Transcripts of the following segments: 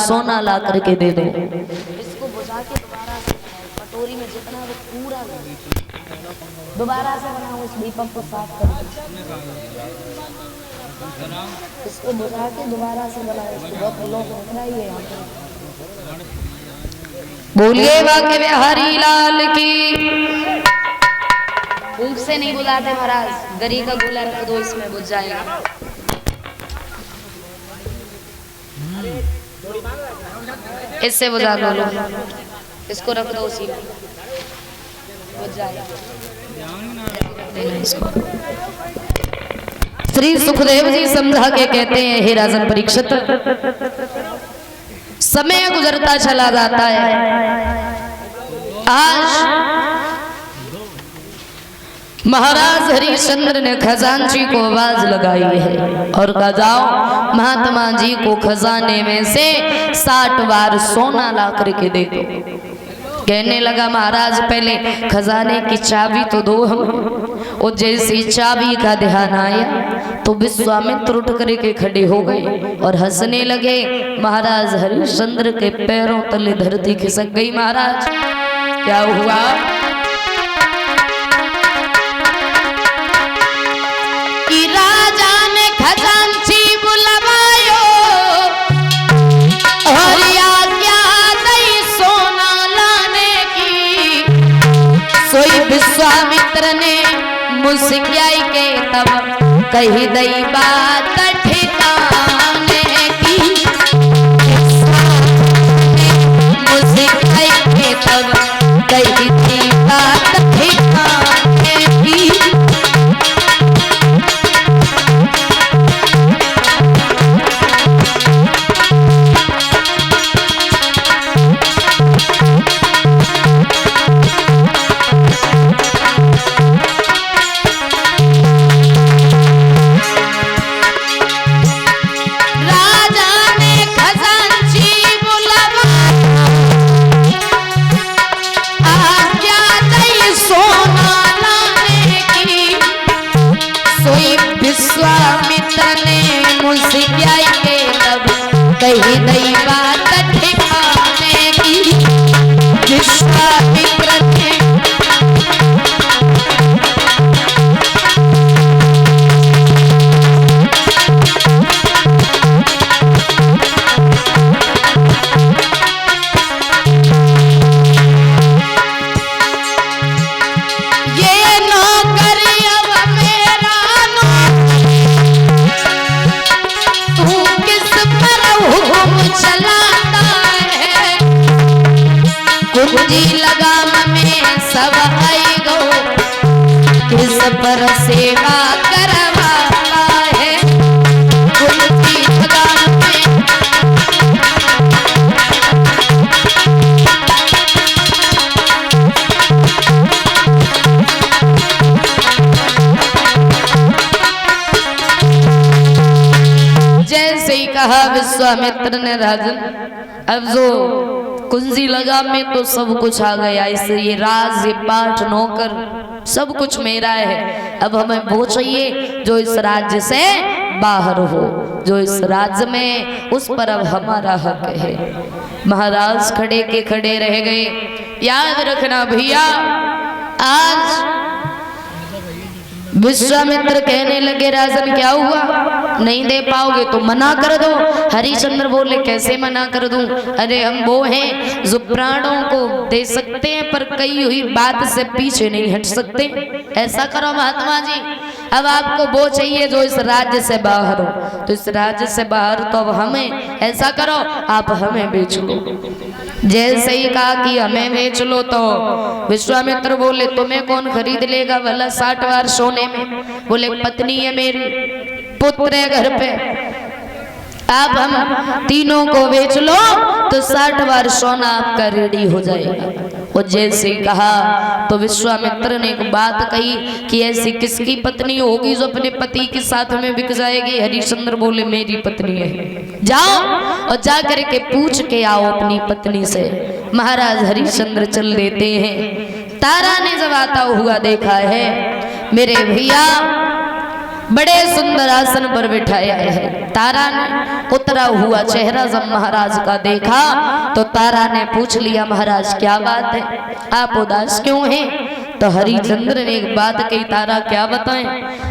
सोना ला करके दे दो। इसको बुझा के दोबारा से कटोरी में जितना वो पूरा दोबारा से बनाओ, उस दीपक को साफ कर दो। इसको बुझा के दोबारा से बनाओ, इसको बहुत लोग बनाइए यहाँ पे। बोलिए बाके बिहारी लाल की। ऊँख से नहीं बुलाते महाराज, गरी का गोला रख दो, इसमें बुझ जाएगा। इससे बुझा दो, इसको रख दो, उसी में बुझ जाएगा। श्री सुखदेव जी समझा के कहते हैं, हे राजन परीक्षित, समय गुजरता चला जाता है। आज महाराज हरिश्चंद्र ने खजांची को आवाज लगाई है और कहा, जाओ महात्मा जी को खजाने में से 60 बार सोना ला करके दे दो। कहने लगा, महाराज पहले खजाने की चाबी तो दो हमें। और जैसी चाबी का ध्यान आया तो विश्वामित्र उठ करके खड़े हो गए और हंसने लगे। महाराज हरिश्चंद्र के पैरों तले धरती खिसक गई। महाराज क्या हुआ? कि राजा ने खजांची बुलवायो और आज्ञा दई सोना लाने की। सोई विश्वामित्र ने मुस्कियाई के तब कही दई बात ठिकाने की। मुस्कियाई के तब कही दई बात ठिकाने की। विश्वामित्र ने मुस्कियाई के तब कही दई बात ठिकाने की। विश्वामित्र ने कुंजी लगाम में सब आई गो, किस पर सेवा करवाता है। कुंजी लगाम में जैसे ही कहा विश्वामित्र ने, राजन अब जो कुंजी लगा में तो सब कुछ आ गया, इसलिए राज पाठ नौकर सब कुछ मेरा है। अब हमें वो चाहिए जो इस राज्य से बाहर हो, जो इस राज्य में, उस पर अब हमारा हक है। महाराज खड़े के खड़े रह गए। याद रखना भैया, आज विश्वामित्र कहने लगे, राजन क्या हुआ, नहीं दे पाओगे तो मना कर दो। हरिश्चंद्र बोले, कैसे मना कर दूं? अरे हम वो हैं जो प्राणों को दे सकते हैं पर कही हुई बात से पीछे नहीं हट सकते। ऐसा करो महात्मा जी, अब आपको वो चाहिए जो इस राज्य से बाहर हो, तो इस राज्य से बाहर तो अब हमें, ऐसा करो आप हमें बेच लो। जैसे ही कहा कि हमें बेच लो तो विश्वामित्र बोले, तुम्हें कौन खरीद लेगा भला 60 बार सोने में? बोले, पत्नी है मेरी, पुत्र है घर पे, आप हम तीनों को बेच लो तो 60 बार सोना आपका रेडी हो जाएगा। और जैसे कहा तो विश्वामित्र ने एक बात कही कि ऐसी किसकी पत्नी होगी जो अपने पति के साथ में बिक जाएगी? हरिश्चंद्र बोले, मेरी पत्नी है, जाओ और जा करके पूछ के आओ अपनी पत्नी से। महाराज हरिश्चंद्र चल देते हैं। तारा ने जब आता हुआ देखा है, मेरे भैया बड़े सुंदर आसन पर बिठाया है। तारा ने उतरा हुआ चेहरा जब महाराज का देखा तो तारा ने पूछ लिया, महाराज क्या बात है, आप उदास क्यों हैं? तो हरिचंद्र ने एक बात कही, तारा क्या बताएं,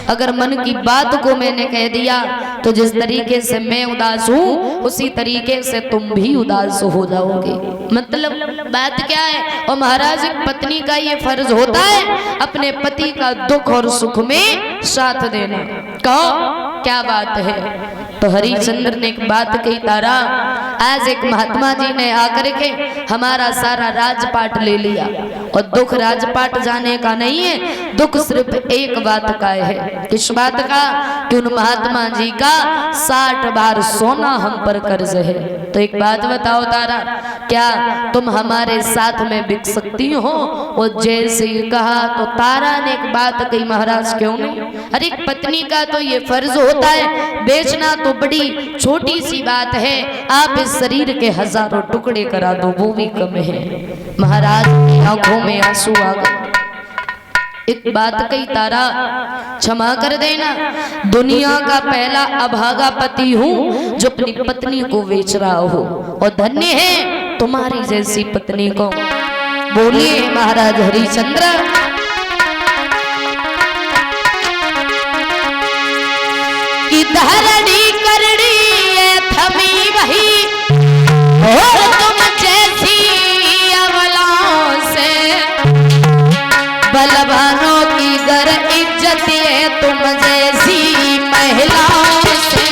अगर मन की बात को मैंने कह दिया तो जिस तरीके से मैं उदास हूँ उसी तरीके से तुम भी उदास हो जाओगे। मतलब बात क्या है? और महाराज पत्नी का ये फर्ज होता है अपने पति का दुख और सुख में साथ देना। कहो क्या बात है? तो हरिचंद्र ने एक बात कही, तारा आज एक महात्मा जी ने आकर के हमारा सारा राजपाट ले लिया और दुख राजपाट जाने का नहीं है, दुख सिर्फ एक बात का है। किस बात का? कि उन महात्मा जी का 60 बार सोना हम पर कर्ज है। तो एक बात बताओ तारा, क्या तुम हमारे साथ में बिक सकती हो? और जैसे ही कहा तो तारा ने एक बात कही, महाराज क्यों नहीं? अरे पत्नी का तो ये फर्ज होता है, बेचना तो बड़ी छोटी सी बात है, आप इस शरीर के हजारों टुकड़े करा दो वो भी कम है। महाराज की आंखों में आंसू आ गए। एक बात कही, तारा क्षमा कर देना, दुनिया का पहला अभागा पति हूँ जो अपनी पत्नी को बेच रहा हो, और धन्य है तुम्हारी जैसी पत्नी को। बोलिए महाराज हरिचंद्र। की धरणी करनी है थमी वही, और तुम जैसी अवलाओं से बलवानों की गर इज्जत है तुम जैसी महिलाओं से।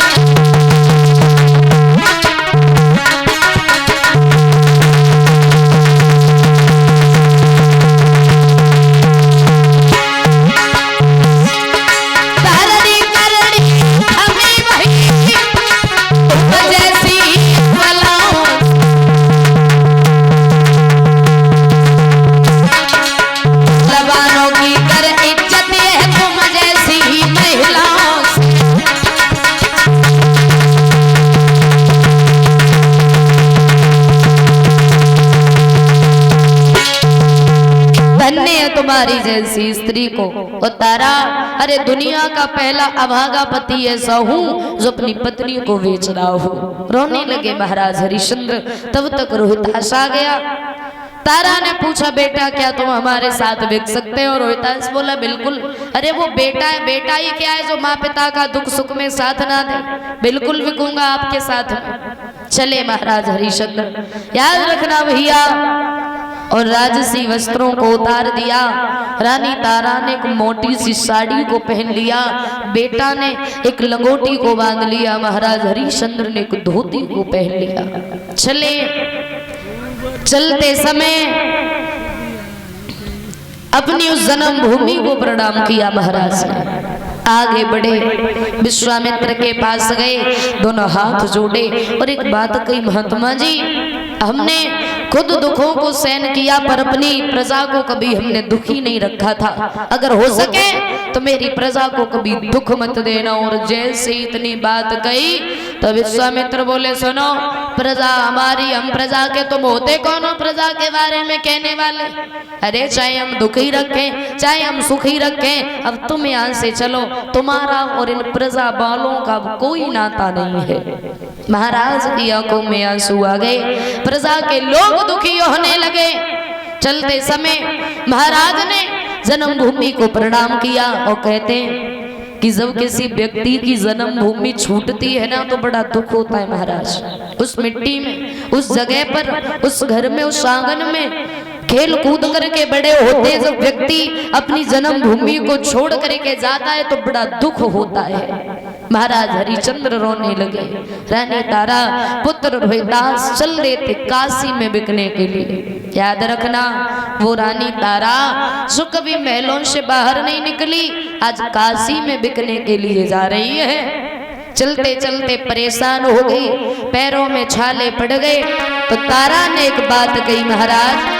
तुम्हारी जैसी स्त्री को। और तारा, अरे दुनिया का पहला अभागा पति ऐसा हूँ जो अपनी पत्नी को बेच रहा हो। रोने लगे महाराज हरिश्चंद्र। तब तक रोहितास आ गया। तारा ने पूछा, बेटा क्या तुम हमारे साथ बिक सकते हो? रोहितास बोला, बिल्कुल। अरे वो बेटा है, बेटा ही क्या है जो माँ पिता का दुख सुख में साथ ना दे? बिल्कुल बिकूंगा आपके साथ में। चले महाराज हरिश्चंद्र। याद रखना भैया। और राजसी वस्त्रों को उतार दिया। रानी तारा ने एक मोटी सी साड़ी को पहन लिया, बेटा ने एक लंगोटी को बांध लिया, महाराज हरिश्चंद्र ने एक धोती को पहन लिया। चले, चलते समय अपनी उस जन्मभूमि को प्रणाम किया महाराज ने। आगे बढ़े, विश्वामित्र के पास गए, दोनों हाथ जोड़े और एक बात कही, महात्मा जी हमने खुद दुखों को सहन किया पर अपनी प्रजा को कभी हमने दुखी नहीं रखा था। अगर हो सके तो मेरी प्रजा को कभी दुख मत देना। और जैसे इतनी बात कही तो विश्वामित्र बोले, सुनो प्रजा हमारी, हम प्रजा के, तुम होते कौन हो प्रजा के बारे में कहने वाले? अरे चाहे हम दुखी रखें चाहे हम सुखी रखें, अब तुम यहाँ से चलो, तुम्हारा और इन प्रजा वालों का कोई नाता नहीं है। महाराज की आंखों में आंसू आ गए, प्रजा के लोग दुखी होने लगे। चलते समय महाराज ने जन्मभूमि को प्रणाम किया और कहते हैं कि जब किसी व्यक्ति की जन्मभूमि छूटती है ना तो बड़ा दुख होता है महाराज। उस मिट्टी में, उस जगह पर, उस घर में, उस आंगन में खेल कूद करके बड़े होते, जब व्यक्ति अपनी जन्मभूमि को छोड़ करके जाता है तो बड़ा दुख होता है। महाराज हरिश्चंद्र रोने लगे। रानी तारा, पुत्र रोहितास चल रहे थे काशी में बिकने के लिए। याद रखना, वो रानी तारा जो कभी महलों से बाहर नहीं निकली, आज काशी में बिकने के लिए जा रही है। चलते चलते परेशान हो गई, पैरों में छाले पड़ गए। तो तारा ने एक बात कही, महाराज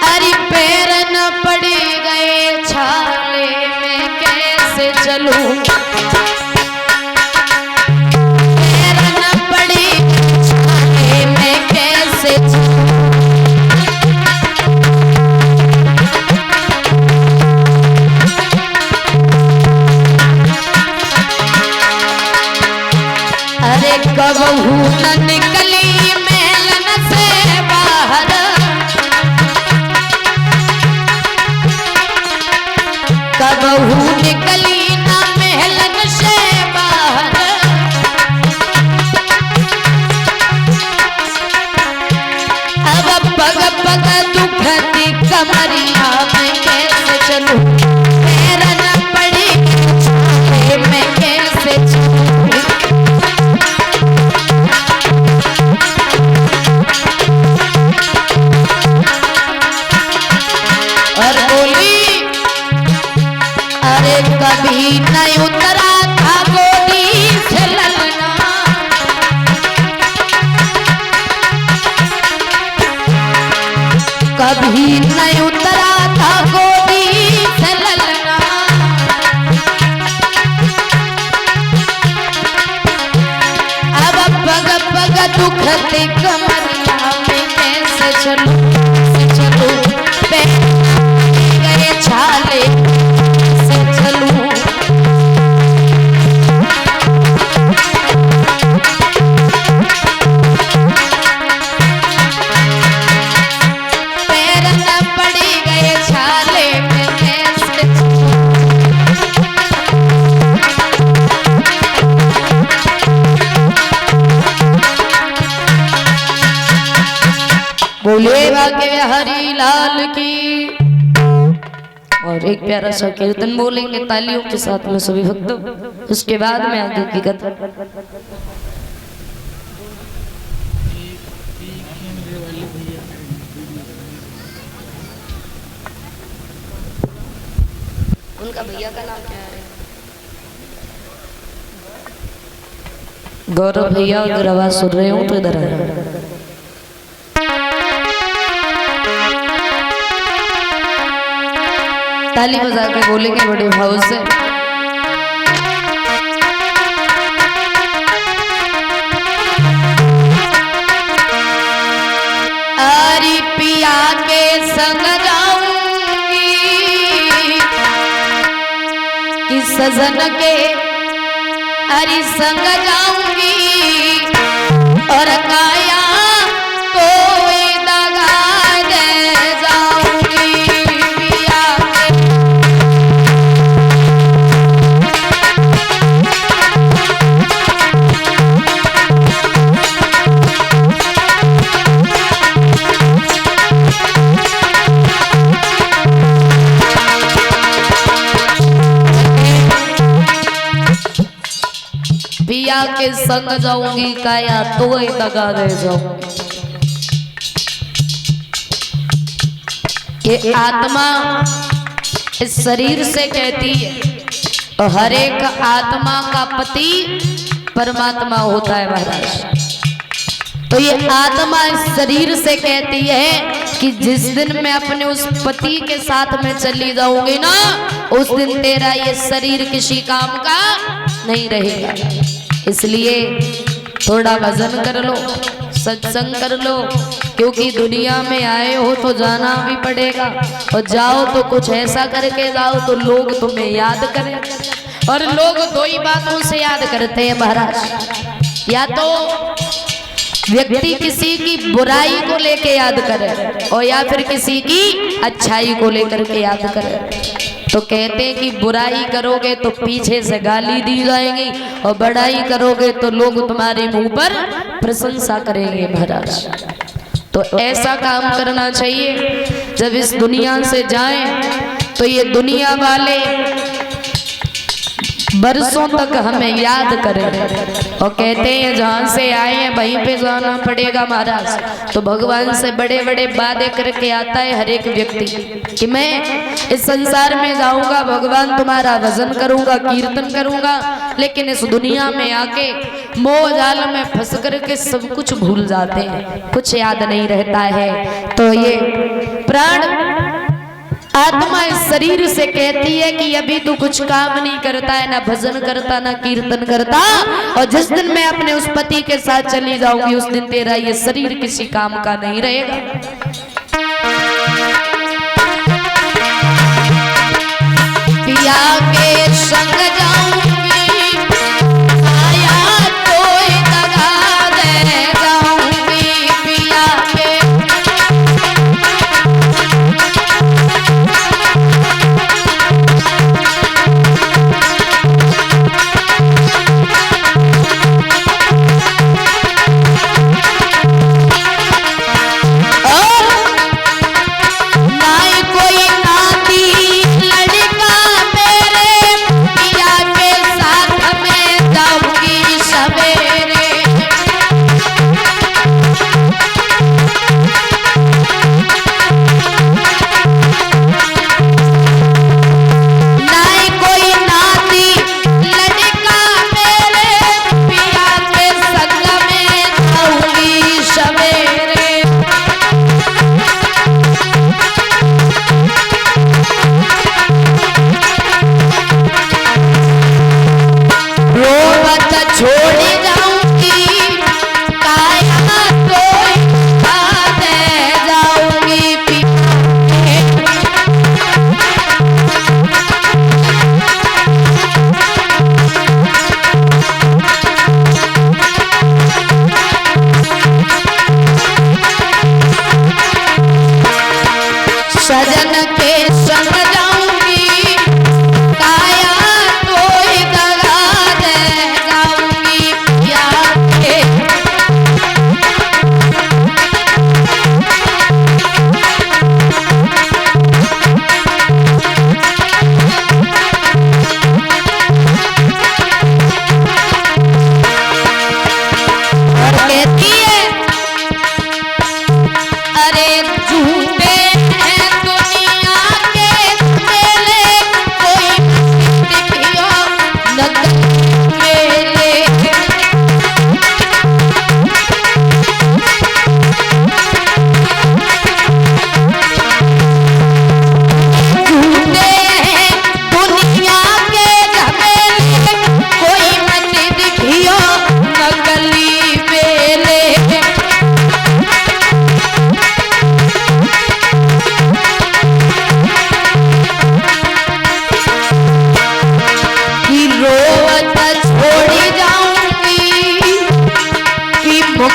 अरे पैर न पड़ गए छाले में कैसे चलूं? पैर न पड़े छाले में कैसे चलूं? कबहू न निकली महलन से बाहर, कबहू निकली न महलन से बाहर। अब पग पग दुखती कमरिया में कैसे चलूं, पैर न पड़ी मैं कैसे चलूं। और बोली अरे कभी नहीं उतरा था गोदी से ललना, कभी नहीं उतरा था गोदी से ललना। अब पग पग दुखते कमरिया में कैसे चलूं, कैसे चलूं, पैर गए छाले से चलूं। पैर न पड़ी गए छाले में कैसे चलूं। बोले भाग्य हरि लाल की। और एक प्यारा सा कीर्तन बोलेंगे तालियों के साथ में सभी भक्त, उसके बाद में आगे की कथा। उनका भैया का नाम क्या है? गौरव भैया। अगर आवाज सुन रहे हो तो इधर आ। ताली बजा के बोलेंगे बड़े भाव से। अरे पिया के संग जाऊंगी कि सजन के अरे संग जाऊंगी, और काया कोई दगा दे जाऊंगी। पिया पिया के संग जाऊंगी, काया तो दगा दे जाऊंगी। ये आत्मा इस शरीर से कहती है, और हर एक आत्मा का पति परमात्मा होता है महाराज। तो ये आत्मा इस शरीर से कहती है कि जिस दिन मैं अपने उस पति के साथ में चली जाऊंगी ना, उस दिन तेरा ये शरीर किसी काम का नहीं रहेगा। इसलिए थोड़ा भजन कर लो, सत्संग कर लो, क्योंकि दुनिया में आए हो तो जाना भी पड़ेगा, और जाओ तो कुछ ऐसा करके जाओ तो लोग तुम्हें याद करें। और लोग दो ही बातों से याद करते हैं महाराज, या तो व्यक्ति किसी की बुराई को लेके याद करे, और या फिर किसी की अच्छाई को लेकर के याद करे। तो कहते हैं कि बुराई करोगे तो पीछे से गाली दी जाएगी, और बड़ाई करोगे तो लोग तुम्हारे मुंह पर प्रशंसा करेंगे महाराज। तो ऐसा काम करना चाहिए, जब इस दुनिया से जाएं तो ये दुनिया वाले बरसों तक हमें याद करें, और कहते हैं जहाँ से आए हैं वहीं पे जाना पड़ेगा महाराज। तो भगवान से बड़े बड़े वादे करके आता है हर एक व्यक्ति कि मैं इस संसार में जाऊंगा, भगवान तुम्हारा भजन करूंगा, कीर्तन करूंगा, लेकिन इस दुनिया में आके मोह जाल में फंस करके सब कुछ भूल जाते हैं, कुछ याद नहीं रहता है। तो ये प्राण आत्मा इस शरीर से कहती है कि अभी तू कुछ काम नहीं करता है, ना भजन करता, ना कीर्तन करता, और जिस दिन मैं अपने उस पति के साथ चली जाऊंगी उस दिन तेरा ये शरीर किसी काम का नहीं रहेगा। पिया के संग जाऊंगी, आया कोई दगा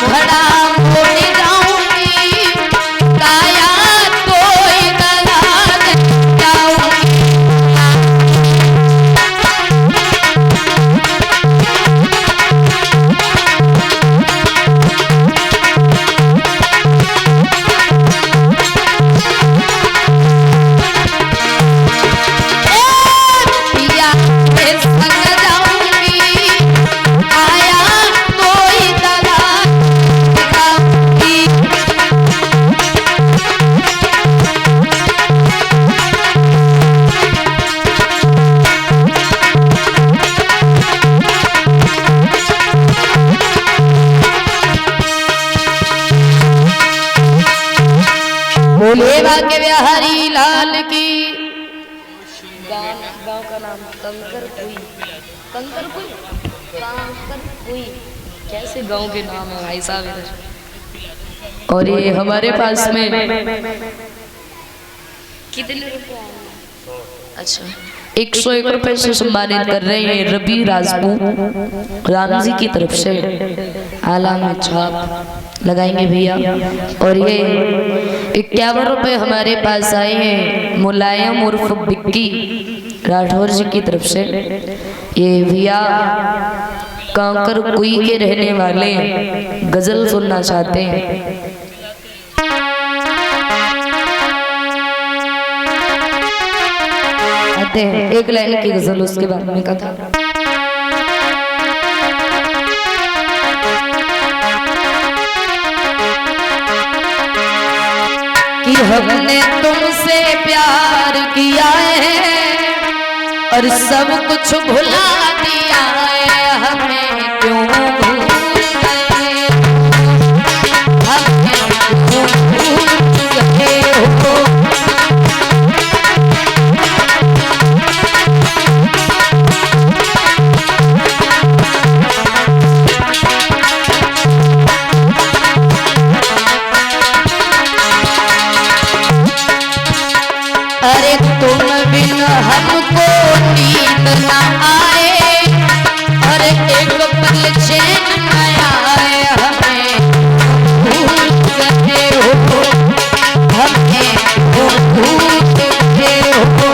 मुखड़ा मोड़ जाऊंगी, काया तो दलाल जाऊंगी। बोले भाग्य बिहारी लाल की। गांव का नाम कंकरकुई। कंकरकुई कंकरकुई कैसे गांव के नाम है भाई साहब इधर। और ये हमारे पास में कितने रुपए आए? अच्छा 101 रुपए से सम्मानित कर रहे हैं रवि राजपूत राम जी की तरफ से। आला में छाप लगाएंगे भैया। और ये 51 रुपए हमारे पास आए हैं मुलायम उर्फ बिक्की राठौर जी की तरफ से। ये भैया कांकर कुई के रहने वाले गजल सुनना चाहते हैं। एक लाइन की गजल उसके बाद में कथा। कि हमने तुमसे प्यार किया है और सब कुछ भुला दिया है, हमें क्यों भूल गए, हमें क्यों भूल गए हो। अरे तुम बिन हमको नींद न आए और एक पल चैन न आए, हमें भूल गए हो, हमें भूल गए हो।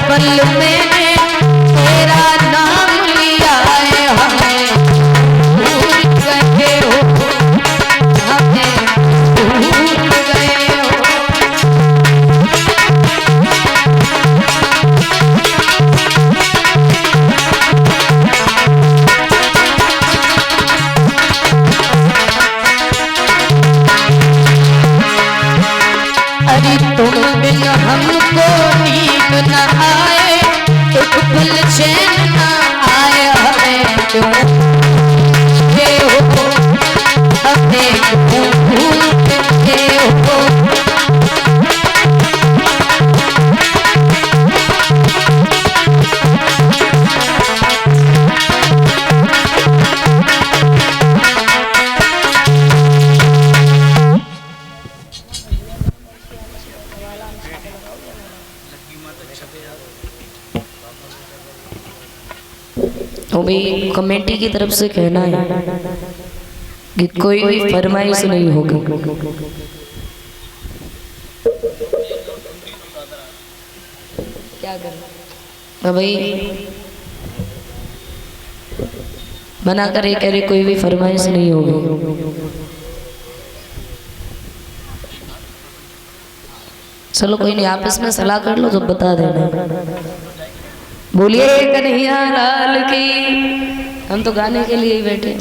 पल मैंने तेरा नाम लिया है, हमें भूल गए हो, हमें भूल गए हो। अरे तुम बिन हमको नींद न आए, एक पल चैन न आए, हमें क्यों गए हो, हमें क्यों भूल गए हो। तो भी कमेटी की तरफ से कहना है कि कोई भी फरमाइश नहीं होगी। क्या करें भाई, मना करे कह रहे कोई भी फरमाइश नहीं होगी। चलो कोई नहीं, आपस में सलाह कर लो तो बता देना। बोलिए कन्हैया लाल की। हम तो गाने के लिए ही बैठे हैं।